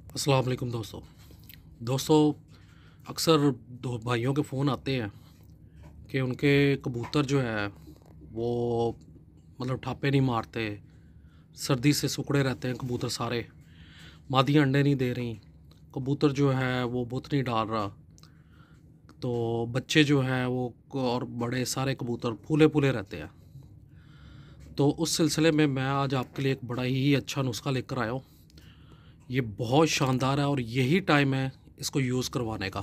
अस्सलाम वालेकुम दोस्तों अक्सर दो भाइयों के फ़ोन आते हैं कि उनके कबूतर जो है वो मतलब ठापे नहीं मारते, सर्दी से सिकुड़े रहते हैं कबूतर सारे, मादियाँ अंडे नहीं दे रही, कबूतर जो है वो बुत नहीं डाल रहा, तो बच्चे जो हैं वो और बड़े सारे कबूतर फूले फूले रहते हैं। तो उस सिलसिले में मैं आज आपके लिए एक बड़ा ही अच्छा नुस्खा लेकर आया हूँ। ये बहुत शानदार है और यही टाइम है इसको यूज़ करवाने का।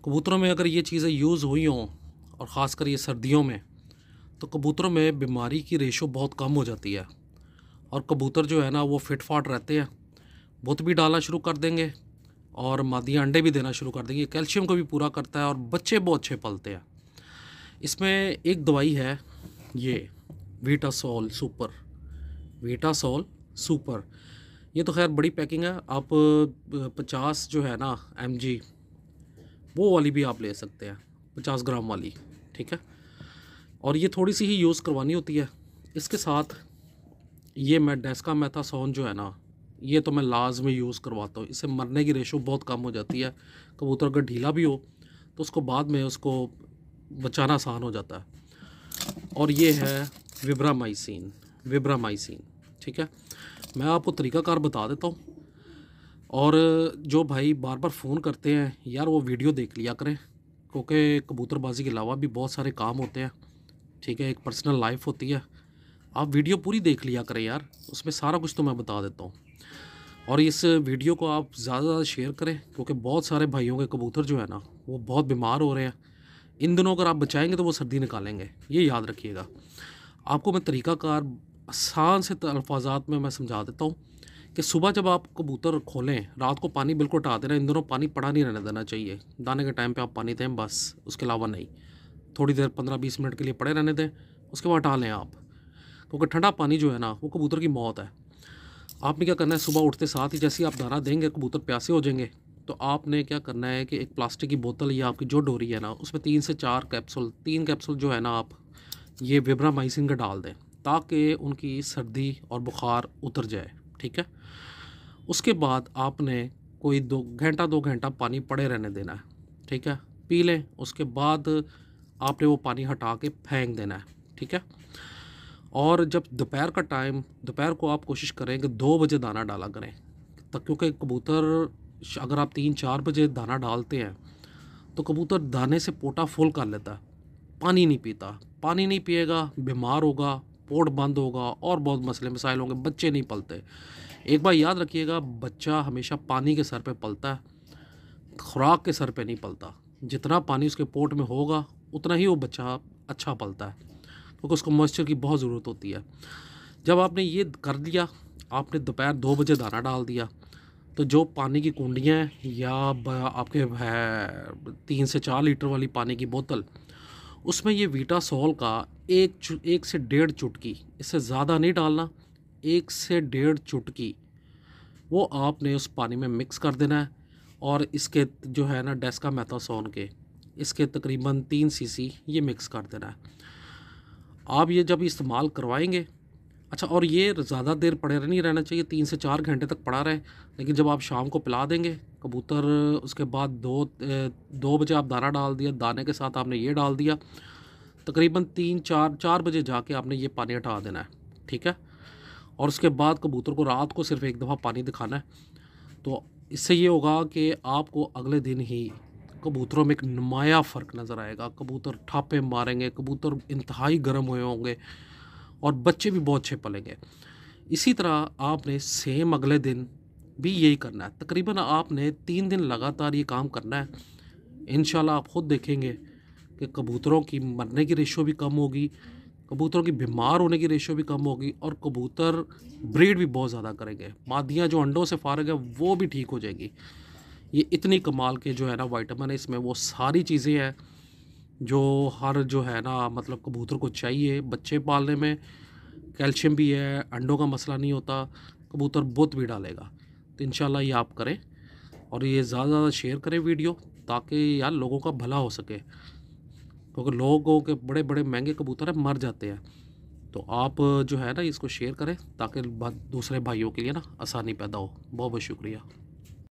कबूतरों में अगर ये चीज़ें यूज़ हुई हों और ख़ासकर ये सर्दियों में, तो कबूतरों में बीमारी की रेशो बहुत कम हो जाती है और कबूतर जो है ना वो फिट फाट रहते हैं, बुत भी डालना शुरू कर देंगे और मादियाँ अंडे भी देना शुरू कर देंगी। कैल्शियम को भी पूरा करता है और बच्चे बहुत अच्छे पलते हैं। इसमें एक दवाई है, ये वीटासोल सुपर, वीटासोल सुपर। ये तो खैर बड़ी पैकिंग है, आप 50 जो है ना mg वो वाली भी आप ले सकते हैं, 50 ग्राम वाली, ठीक है। और ये थोड़ी सी ही यूज़ करवानी होती है। इसके साथ ये मैं डेस्कामेथासोन जो है ना, ये तो मैं लाजमी यूज़ करवाता हूँ। इससे मरने की रेशो बहुत कम हो जाती है। कबूतर अगर ढीला भी हो तो उसको बाद में उसको बचाना आसान हो जाता है। और ये है विब्रामाइसिन, ठीक है। मैं आपको तरीक़ाकार बता देता हूँ। और जो भाई बार बार फ़ोन करते हैं यार, वो वीडियो देख लिया करें, क्योंकि कबूतरबाजी के अलावा भी बहुत सारे काम होते हैं, ठीक है। एक पर्सनल लाइफ होती है, आप वीडियो पूरी देख लिया करें यार, उसमें सारा कुछ तो मैं बता देता हूँ। और इस वीडियो को आप ज़्यादा से ज़्यादा शेयर करें, क्योंकि बहुत सारे भाइयों के कबूतर जो है ना वो बहुत बीमार हो रहे हैं। इन दिनों अगर आप बचाएंगे तो वो सर्दी निकालेंगे, ये याद रखिएगा। आपको मैं तरीक़ाकार आसान से अल्फाजात में मैं समझा देता हूँ कि सुबह जब आप कबूतर खोलें, रात को पानी बिल्कुल हटा देना। इन दिनों पानी पड़ा नहीं रहने देना चाहिए, दाने के टाइम पे आप पानी दें बस, उसके अलावा नहीं। थोड़ी देर 15-20 मिनट के लिए पड़े रहने दें, उसके बाद हटा लें आप, क्योंकि ठंडा पानी जो है ना वो कबूतर की मौत है। आपने क्या करना है, सुबह उठते साथ ही जैसे ही आप दाना देंगे कबूतर प्यासे हो जाएंगे, तो आपने क्या करना है कि एक प्लास्टिक की बोतल या आपकी जो डोरी है ना उसमें 3 से 4 कैप्सूल, 3 कैप्सूल जो है ना आप ये विब्रामाइसिन का डाल दें, ताकि उनकी सर्दी और बुखार उतर जाए, ठीक है। उसके बाद आपने कोई 2 घंटा पानी पड़े रहने देना है, ठीक है। पी लें, उसके बाद आपने वो पानी हटा के फेंक देना है, ठीक है। और जब दोपहर का टाइम, दोपहर को आप कोशिश करें कि 2 बजे दाना डाला करें, तब क्योंकि कबूतर अगर आप 3-4 बजे दाना डालते हैं तो कबूतर दाने से पोटा फुल कर लेता है, पानी नहीं पीता। पानी नहीं पिएगा, बीमार होगा, पोट बंद होगा और बहुत मसले मसाइल होंगे, बच्चे नहीं पलते। एक बार याद रखिएगा, बच्चा हमेशा पानी के सर पे पलता है, खुराक के सर पे नहीं पलता। जितना पानी उसके पोट में होगा उतना ही वो बच्चा अच्छा पलता है, क्योंकि उसको मॉइस्चर की बहुत ज़रूरत होती है। जब आपने ये कर दिया, आपने दोपहर 2 बजे दाना डाल दिया, तो जो पानी की कुंडियाँ हैं या आपके है 3 से 4 लीटर वाली पानी की बोतल, उसमें ये वीटासोल का 1 से 1.5 चुटकी, इससे ज़्यादा नहीं डालना, 1 से 1.5 चुटकी वो आपने उस पानी में मिक्स कर देना है। और इसके जो है ना डेस्कामेथासोन के, इसके तकरीबन 3 सीसी ये मिक्स कर देना है। आप ये जब इस्तेमाल करवाएंगे, अच्छा, और ये ज़्यादा देर पड़े नहीं रहना चाहिए, 3 से 4 घंटे तक पड़ा रहे। लेकिन जब आप शाम को पिला देंगे कबूतर, उसके बाद 2 बजे आप दाना डाल दिया, दाने के साथ आपने ये डाल दिया, तकरीबन 3-4 बजे जाके आपने ये पानी हटा देना है, ठीक है। और उसके बाद कबूतर को रात को सिर्फ एक दफ़ा पानी दिखाना है। तो इससे ये होगा कि आपको अगले दिन ही कबूतरों में एक नुमाया फ़र्क नज़र आएगा। कबूतर ठापे मारेंगे, कबूतर इंतहाई गर्म हुए होंगे और बच्चे भी बहुत अच्छे पलेंगे। इसी तरह आपने सेम अगले दिन भी यही करना है। तकरीबन आपने 3 दिन लगातार ये काम करना है। इंशाल्लाह आप ख़ुद देखेंगे कि कबूतरों की मरने की रेशो भी कम होगी, कबूतरों की बीमार होने की रेशो भी कम होगी और कबूतर ब्रीड भी बहुत ज़्यादा करेंगे। मादियाँ जो अंडों से फारिग है वो भी ठीक हो जाएगी। ये इतनी कमाल के जो है ना विटामिन है इसमें, वो सारी चीज़ें हैं जो हर जो है ना मतलब कबूतर को चाहिए बच्चे पालने में। कैल्शियम भी है, अंडों का मसला नहीं होता, कबूतर बुत भी डालेगा। तो इंशाल्लाह ये आप करें और ये ज़्यादा से ज़्यादा शेयर करें वीडियो, ताकि यार लोगों का भला हो सके, क्योंकि लोगों के बड़े बड़े महंगे कबूतर हैं मर जाते हैं। तो आप जो है ना इसको शेयर करें ताकि दूसरे भाइयों के लिए ना आसानी पैदा हो। बहुत बहुत शुक्रिया।